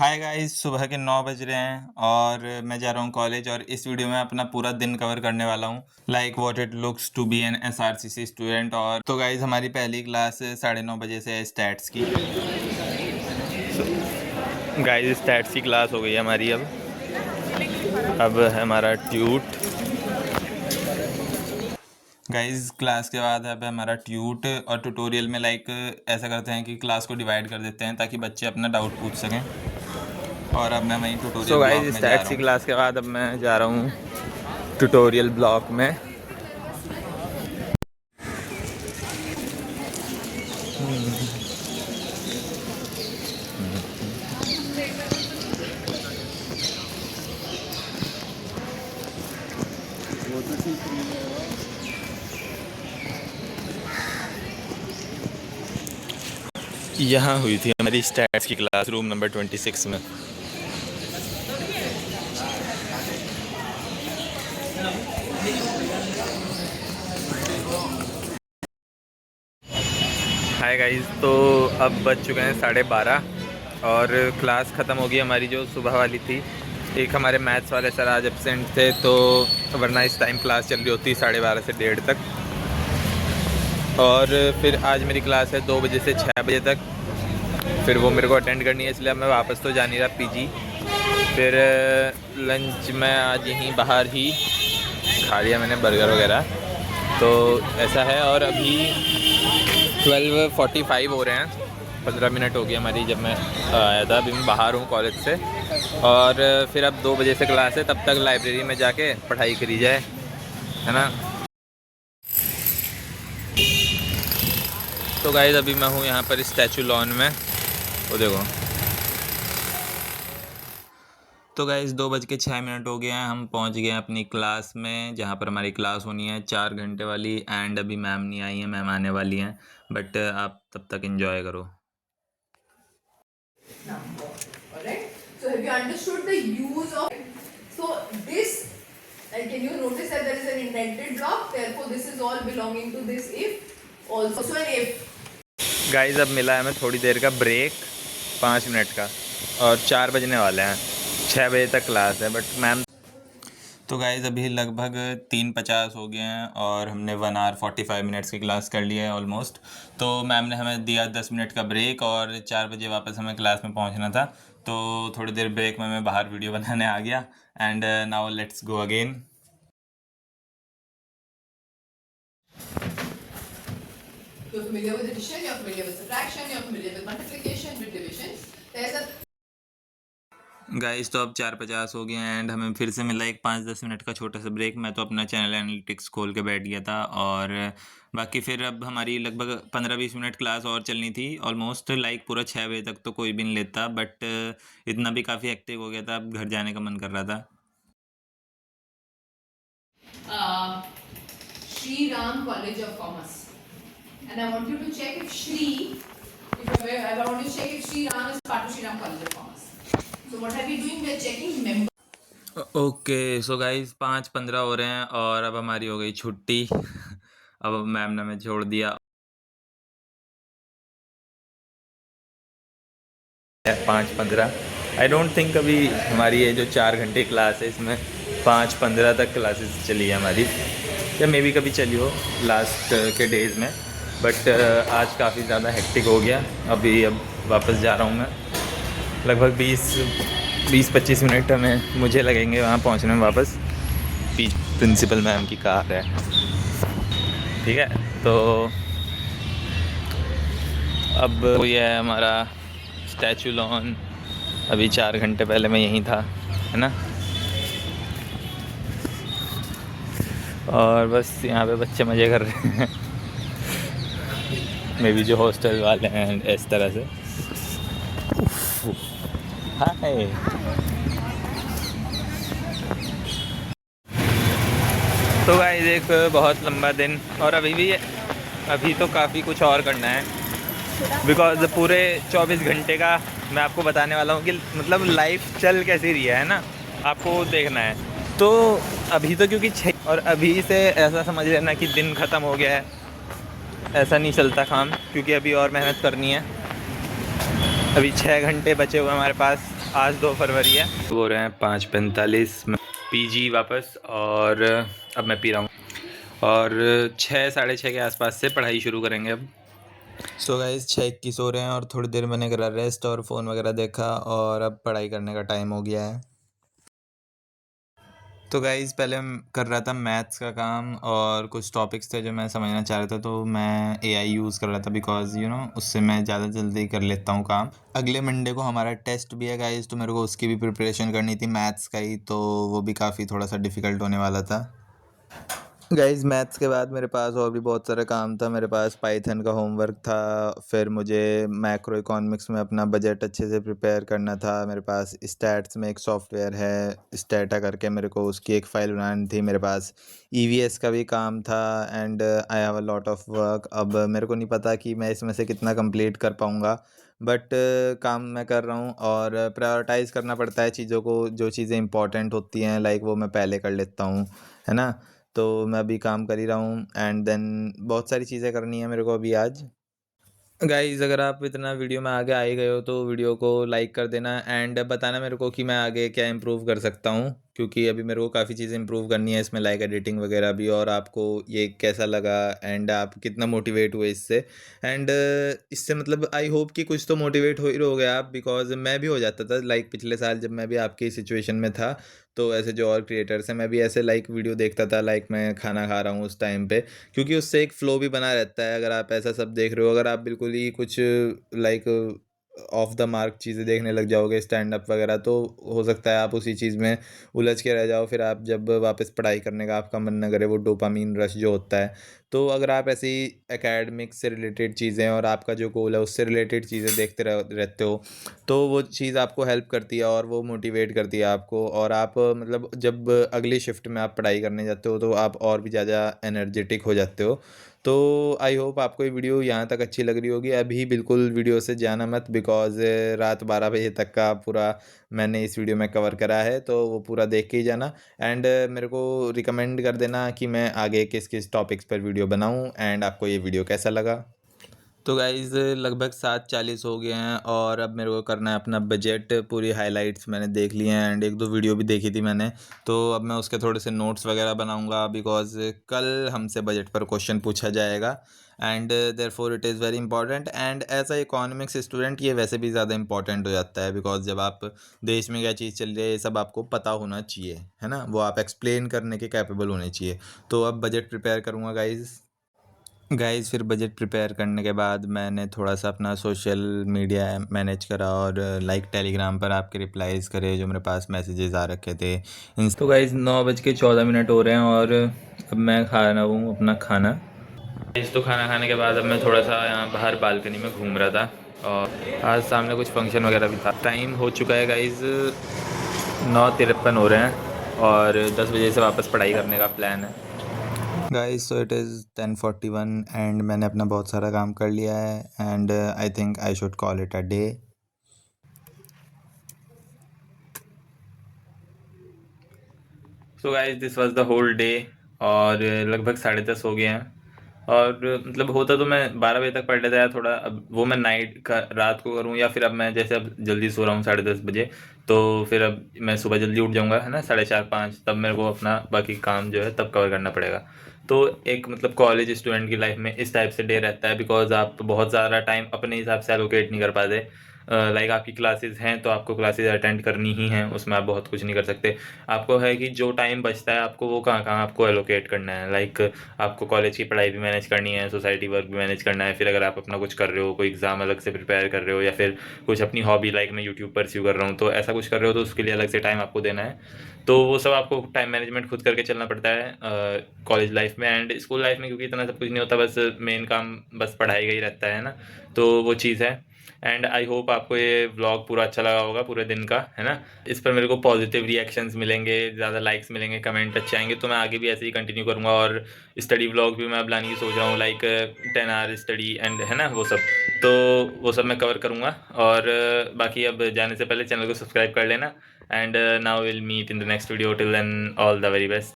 Hi guys, सुबह के 9 बज रहे हैं और मैं जा रहा हूँ कॉलेज और इस वीडियो में अपना पूरा दिन कवर करने वाला हूँ। Like what it looks to be an SRCC student. और तो गाइस हमारी पहली क्लास 9:30 बजे से है स्टैट्स की। गाइस स्टैट्स की क्लास हो गई है हमारी। अब है हमारा ट्यूट। गाइस क्लास के बाद अब है हमारा ट्यूट और ट्यूटोरियल में ऐसा करते हैं कि क्लास को डिवाइड कर देते हैं ताकि बच्चे अपना डाउट पूछ सकें। और अब मैं वहीं ट्यूटोरियल ब्लॉक में जा रहा हूँ। क्लास के बाद अब मैं जा रहा हूँ ट्यूटोरियल ब्लॉक में। यहाँ हुई थी हमारी स्टैट्स की क्लास रूम नंबर 26 में। हाय गाइस, तो अब बज चुके हैं 12:30 और क्लास ख़त्म हो गई हमारी जो सुबह वाली थी। एक हमारे मैथ्स वाले सर आज एब्सेंट थे, तो वरना इस टाइम क्लास चल रही होती 12:30 से 1:30 तक। और फिर आज मेरी क्लास है 2 बजे से 6 बजे तक। फिर वो मेरे को अटेंड करनी है, इसलिए अब मैं वापस तो जा नहीं रहा पीजी। फिर लंच में आज यहीं बाहर ही खा लिया मैंने, बर्गर वगैरह। तो ऐसा है। और अभी 12:45 हो रहे हैं, 15 मिनट हो गई हमारी जब मैं आया था। अभी मैं बाहर हूँ कॉलेज से। और फिर अब 2 बजे से क्लास है, तब तक लाइब्रेरी में जाके पढ़ाई करी जाए, है ना। तो गाइस अभी मैं हूँ यहाँ पर स्टैचू लॉन में, वो देखो। तो गाइस 2:06 हो गए हैं, हम पहुँच गए हैं अपनी क्लास में जहाँ पर हमारी क्लास होनी है 4 घंटे वाली। एंड अभी मैम नहीं आई हैं, मैम आने वाली हैं, बट आप तब तक एंजॉय करो। Alright. So have you understood the use of? So this, can you notice that there is an indented block? Therefore, this is all belonging to this if. Also an if. Guys अब मिला है हमें थोड़ी देर का break, 5 minute का, और 4 बजने वाले हैं। 6 बजे तक क्लास है, बट मैम। तो गाइस अभी लगभग 3:50 हो गए हैं और हमने 1 आवर 45 मिनट्स की क्लास कर ली है ऑलमोस्ट। तो मैम ने हमें दिया 10 मिनट का ब्रेक और 4 बजे वापस हमें क्लास में पहुंचना था। तो थोड़ी देर ब्रेक में मैं बाहर वीडियो बनाने आ गया। And now let's go again. You're familiar with addition, you're familiar with subtraction, you're familiar with multiplication, with division. There's a guys तो अब 4:50 हो गए हैं एंड हमें फिर से मिला एक 5-10 मिनट का छोटा सा ब्रेक। मैं तो अपना चैनल एनालिटिक्स खोल के बैठ गया था। और बाकी फिर अब हमारी लगभग 15-20 मिनट क्लास और चलनी थी ऑलमोस्ट। पूरा 6 बजे तक तो कोई भी नहीं लेता, बट इतना भी काफ़ी हेक्टिक हो गया था, अब घर जाने का मन कर रहा था। Shri Ram College of Commerce. And I want you to check if Shri, I want you to check if Shri Ram is part of Shri Ram College of Commerce. So what are we doing? We are checking members. Okay so guys 5:15 हो रहे हैं और अब हमारी हो गई छुट्टी। अब मैम ने हमें छोड़ दिया। 5:15। आई डोंट थिंक अभी हमारी ये जो 4 घंटे क्लास है इसमें 5:15 तक क्लासेस चली है हमारी, या मे बी कभी चली हो लास्ट के डेज़ में। बट आज काफ़ी ज़्यादा हेक्टिक हो गया। अब वापस जा रहा हूँ मैं। लगभग 20-25 मिनट मुझे लगेंगे वहाँ पहुँचने में वापस। प्रिंसिपल मैम की कार है, ठीक है। तो अब ये है हमारा स्टैचू लॉन। अभी 4 घंटे पहले मैं यहीं था, है ना। और बस यहाँ पे बच्चे मज़े कर रहे हैं। मे बी जो हॉस्टल वाले हैं इस तरह से। हाय। तो गाइस एक बहुत लंबा दिन, और अभी तो काफ़ी कुछ और करना है। बिकॉज पूरे 24 घंटे का मैं आपको बताने वाला हूँ कि मतलब लाइफ चल कैसी रही है ना, आपको देखना है। तो अभी तो क्योंकि और अभी से ऐसा समझ लेना कि दिन ख़त्म हो गया है, ऐसा नहीं चलता काम, क्योंकि अभी और मेहनत करनी है। अभी 6 घंटे बचे हुए हमारे पास आज 2 फरवरी है, हो रहे हैं 5:45 में पीजी वापस, और अब मैं पी रहा हूँ और 6 साढ़े 6 के आसपास से पढ़ाई शुरू करेंगे अब। सो गाइस 6:21 हो रहे हैं और थोड़ी देर मैंने करा रेस्ट और फ़ोन वगैरह देखा और अब पढ़ाई करने का टाइम हो गया है। तो गाइज़ पहले कर रहा था मैथ्स का काम और कुछ टॉपिक्स थे जो मैं समझना चाह रहा था, तो मैं एआई यूज़ कर रहा था बिकॉज़ उससे मैं ज़्यादा जल्दी कर लेता हूँ काम। अगले मंडे को हमारा टेस्ट भी है गाइज़, तो मेरे को उसकी भी प्रिपरेशन करनी थी मैथ्स का ही, तो वो भी काफ़ी थोड़ा सा डिफ़िकल्ट होने वाला था। गाइज़ मैथ्स के बाद मेरे पास और भी बहुत सारा काम था। मेरे पास पाइथन का होमवर्क था, फिर मुझे मैक्रो इकोनॉमिक्स में अपना बजट अच्छे से प्रिपेयर करना था। मेरे पास स्टैट्स में एक सॉफ्टवेयर है स्टैटा करके, मेरे को उसकी एक फ़ाइल बनानी थी। मेरे पास ईवीएस का भी काम था and I have a lot of work. अब मेरे को नहीं पता कि मैं इसमें से कितना कंप्लीट कर पाऊँगा, बट काम मैं कर रहा हूँ और प्रायोरिटाइज़ करना पड़ता है चीज़ों को। जो चीज़ें इंपॉर्टेंट होती हैं लाइक वो मैं पहले कर लेता हूँ, है ना? तो मैं अभी काम कर ही रहा हूँ एंड देन बहुत सारी चीज़ें करनी है मेरे को अभी आज। गाइज़ अगर आप इतना वीडियो में आगे आ ही गए हो तो वीडियो को लाइक कर देना एंड बताना मेरे को कि मैं आगे क्या इम्प्रूव कर सकता हूँ, क्योंकि अभी मेरे को काफ़ी चीज़ें इम्प्रूव करनी है इसमें, लाइक एडिटिंग वगैरह भी। और आपको ये कैसा लगा एंड आप कितना मोटिवेट हुए इससे, एंड इससे मतलब आई होप कि कुछ तो मोटिवेट हो ही रहोगे आप, बिकॉज मैं भी हो जाता था लाइक पिछले साल जब मैं भी आपकी सिचुएशन में था। तो ऐसे जो और क्रिएटर्स हैं मैं भी ऐसे लाइक वीडियो देखता था, लाइक मैं खाना खा रहा हूँ उस टाइम पे, क्योंकि उससे एक फ़्लो भी बना रहता है। अगर आप ऐसा सब देख रहे हो, अगर आप बिल्कुल ही कुछ लाइक ऑफ द मार्क चीज़ें देखने लग जाओगे स्टैंड अप वगैरह, तो हो सकता है आप उसी चीज़ में उलझ के रह जाओ। फिर आप जब वापस पढ़ाई करने का आपका मन ना करे, वो डोपामीन रश जो होता है। तो अगर आप ऐसी एकेडमिक से रिलेटेड चीज़ें और आपका जो गोल है उससे रिलेटेड चीज़ें देखते रहते हो, तो वो चीज़ आपको हेल्प करती है और वो मोटिवेट करती है आपको। और आप मतलब जब अगली शिफ्ट में आप पढ़ाई करने जाते हो तो आप और भी ज़्यादा एनर्जेटिक हो जाते हो। तो आई होप आपको ये वीडियो यहाँ तक अच्छी लग रही होगी। अभी बिल्कुल वीडियो से जाना मत, बिकॉज़ रात 12 बजे तक का पूरा मैंने इस वीडियो में कवर करा है, तो वो पूरा देख के ही जाना एंड मेरे को रिकमेंड कर देना कि मैं आगे किस किस टॉपिक्स पर वीडियो बनाऊँ एंड आपको ये वीडियो कैसा लगा। तो गाइज़ लगभग 7:40 हो गए हैं और अब मेरे को करना है अपना बजट। पूरी हाइलाइट्स मैंने देख ली हैं एंड एक दो वीडियो भी देखी थी मैंने, तो अब मैं उसके थोड़े से नोट्स वगैरह बनाऊंगा, बिकॉज़ कल हमसे बजट पर क्वेश्चन पूछा जाएगा and therefore it is very important. And as a economics student ये वैसे भी ज़्यादा इंपॉर्टेंट हो जाता है, बिकॉज़ जब आप देश में क्या चीज़ चल रही है ये सब आपको पता होना चाहिए, है ना? वो आप एक्सप्लेन करने के कैपेबल होने चाहिए। तो अब बजट प्रिपेयर करूँगा गाइज़ फिर बजट प्रिपेयर करने के बाद मैंने थोड़ा सा अपना सोशल मीडिया मैनेज करा और लाइक टेलीग्राम पर आपके रिप्लाईज़ करे जो मेरे पास मैसेजेस आ रखे थे। तो गाइज़ 9:14 हो रहे हैं और अब मैं खा रहा हूँ अपना खाना। गाइज़ तो खाना खाने के बाद अब मैं थोड़ा सा यहाँ बाहर बालकनी में घूम रहा था और आज सामने कुछ फंक्शन वगैरह भी था। टाइम हो चुका है गाइज़ 9:53 हो रहे हैं और 10 बजे से वापस पढ़ाई करने का प्लान है। Guys so it is 10:41 and मैंने अपना बहुत सारा काम कर लिया है and I think I should call it a day. So guys this was the whole day और लगभग 10:30 हो गए हैं और मतलब होता तो मैं 12 बजे तक पढ़ लेता है थोड़ा। अब वो मैं नाइट का रात को करूँ या फिर अब मैं जैसे अब जल्दी सो रहा हूँ 10:30 बजे, तो फिर अब मैं सुबह जल्दी उठ जाऊँगा, है ना, 4:30-5, तब मेरे को अपना बाकी काम जो है तब कवर करना पड़ेगा। तो एक मतलब कॉलेज स्टूडेंट की लाइफ में इस टाइप से डे रहता है, बिकॉज आप बहुत ज़्यादा टाइम अपने हिसाब से एलोकेट नहीं कर पाते। लाइक आपकी क्लासेस हैं तो आपको क्लासेस अटेंड करनी ही हैं, उसमें आप बहुत कुछ नहीं कर सकते। आपको है कि जो टाइम बचता है आपको वो कहाँ कहाँ आपको एलोकेट करना है। लाइक आपको कॉलेज की पढ़ाई भी मैनेज करनी है, सोसाइटी वर्क भी मैनेज करना है, फिर अगर आप अपना कुछ कर रहे हो, कोई एग्ज़ाम अलग से प्रिपेयर कर रहे हो या फिर कुछ अपनी हॉबी लाइक मैं यूट्यूब परस्यू कर रहा हूँ, तो ऐसा कुछ कर रहे हो तो उसके लिए अलग से टाइम आपको देना है। तो वो सब आपको टाइम मैनेजमेंट खुद करके चलना पड़ता है कॉलेज लाइफ में। एंड स्कूल लाइफ में क्योंकि इतना सब कुछ नहीं होता, बस मेन काम बस पढ़ाई का ही रहता है ना, तो वो चीज़ है। एंड आई होप आपको ये व्लॉग पूरा अच्छा लगा होगा पूरे दिन का, है ना। इस पर मेरे को पॉजिटिव रिएक्शंस मिलेंगे, ज़्यादा लाइक्स मिलेंगे, कमेंट अच्छे आएंगे, तो मैं आगे भी ऐसे ही कंटिन्यू करूँगा। और स्टडी व्लॉग भी मैं लाने की सोच रहा हूँ, लाइक 10 आवर स्टडी एंड, है ना, वो सब। तो वो सब मैं कवर करूँगा। और बाकी अब जाने से पहले चैनल को सब्सक्राइब कर लेना and now will meet in the next video. Till then all the very best.